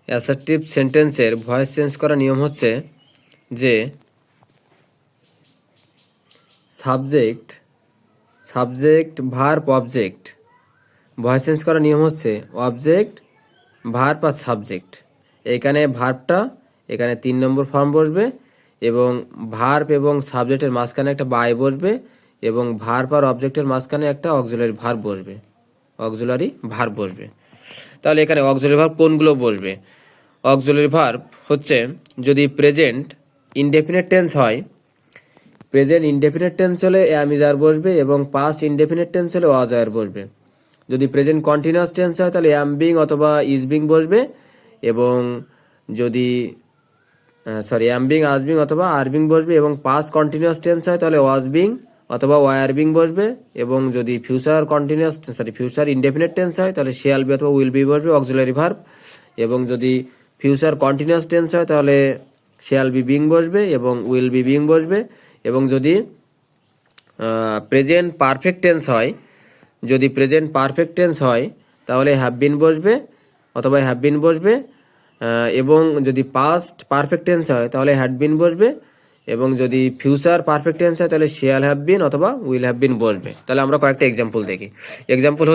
Assertive সেন্টেন্সের voice change করার নিয়ম হচ্ছে যে subject verb object. Voice change করার নিয়ম হচ্ছে অবজেক্ট ভার্ব আর সাবজেক্ট। এখানে ভার্বটা এখানে 3 নম্বর ফর্ম বসবে এবং ভার্ব এবং সাবজেক্টের মাঝখানে একটা বাই বসবে এবং ভার্ব আর অবজেক্টের মাঝখানে একটা অক্সিলারি ভার্ব বসবে। তাহলে এখানে অক্সিলারি ভার্ব কোনগুলো বসবে? অক্সিলারি ভার্ব হচ্ছে যদি প্রেজেন্ট ইনডেফিনিট টেন্স হয়, প্রেজেন্ট ইনডেফিনিট টেন্স হলে অ্যাম ইজ আর বসবে এবং পাস্ট ইনডেফিনিট টেন্স হলে ওয়াজ আর বসবে। যদি প্রেজেন্ট কন্টিনিউয়াস টেন্স হয় তাহলে অ্যাম বিং অথবা ইজ বিং বসবে এবং যদি অ্যাম বিং আজ বিং অথবা আর বিং বসবে এবং পাস্ট কন্টিনিউয়াস টেন্স হয় তাহলে ওয়াজ বিং অথবা ওয়ার বিং বসবে এবং যদি ফিউচার ইনডেফিনিট টেন্স হয় তাহলে শেয়াল বি অথবা উইল বি বসবে অক্সিলারি ভার্ব এবং যদি ফিউচার কন্টিনিউয়াস টেন্স হয় তাহলে শেয়াল বি বিং বসবে এবং উইল বি বিং বসবে এবং যদি প্রেজেন্ট পারফেক্ট টেন্স হয় তাহলে হ্যাভ বিন বসবে অথবা হ্যাভ বিন বসবে এবং যদি পাস্ট পারফেক্ট টেন্স হয় তাহলে হ্যাড বিন বসবে এবং যদি ফিউচার পারফেক্ট টেন্স হয় তাহলে শেয়াল হ্যাভ বিন অথবা উইল হ্যাভ বিন বসবে। তাহলে আমরা কয়েকটা এক্সাম্পল দেখি। এক্সাম্পল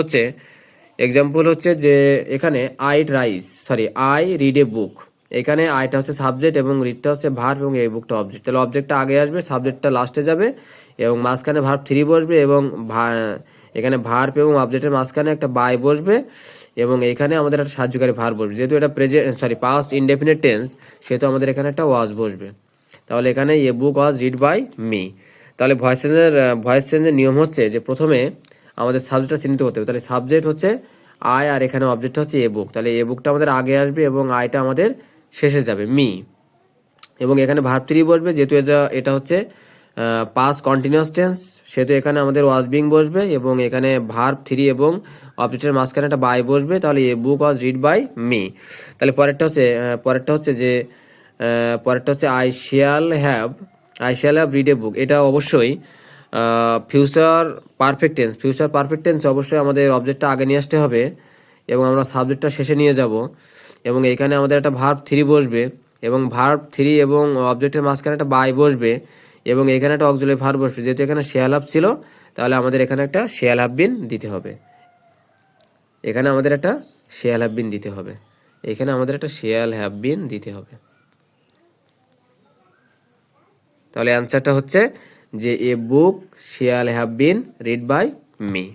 হচ্ছে যে এখানে আই রিড এ বুক। এখানে আইটা হচ্ছে সাবজেক্ট এবং রিডটা হচ্ছে ভার্ব এবং এই বুকটা অবজেক্ট। তাহলে অবজেক্টটা আগে আসবে, সাবজেক্টটা লাস্টে যাবে এবং মাঝখানে ভার্ব 3 বসবে এবং এখানে ভার্ব এবং অবজেক্টের মাঝখানে একটা বাই বসবে এবং এখানে আমাদের একটা সাহায্যকারী ভার্ব বসবে। যেহেতু এটা পাস্ট ইনডেফিনিট টেন্স সেহেতু আমাদের এখানে একটা ওয়াজ বসবে। তাহলে এখানে এ book was read by me. তাহলে ভয়েস চেঞ্জের নিয়ম হচ্ছে যে প্রথমে আমাদের সাবজেক্টটা চিহ্নিত করতে হবে। তাহলে সাবজেক্ট হচ্ছে আই আর এখানে অবজেক্ট হচ্ছে এ বুক। তাহলে এ বুকটা আমাদের আগে আসবে এবং আইটা আমাদের শেষে যাবে মি এবং এখানে ভার্ব 3 বসবে। যেহেতু এটা হচ্ছে পাস্ট কন্টিনিউয়াস টেন্স সেহেতু এখানে আমাদের ওয়াজ বিং বসবে এবং এখানে ভার্ব 3 এবং অবজেক্টের মাঝখানে একটা বাই বসবে। তাহলে a book was read by me. তাহলে পরেরটা হচ্ছে I shall have read a book. এটা অবশ্যই ফিউচার পারফেক্ট টেন্স অবশ্যই আমাদের অবজেক্টটা আগে নিয়ে আসতে হবে এবং আমরা সাবজেক্টটা শেষে নিয়ে যাব এবং এখানে আমাদের একটা ভার্ব 3 বসবে এবং ভার্ব 3 এবং অবজেক্টের মাঝখানে একটা বাই বসবে এবং এখানে একটা অক্সিলারি ভার্ব বসবে। যেহেতু এখানে শ্যাল হ্যাভ ছিল তাহলে আমাদের এখানে একটা শ্যাল হ্যাভ বিন দিতে হবে। তাহলে অ্যান্সারটা হচ্ছে যে a book shall have been read by me.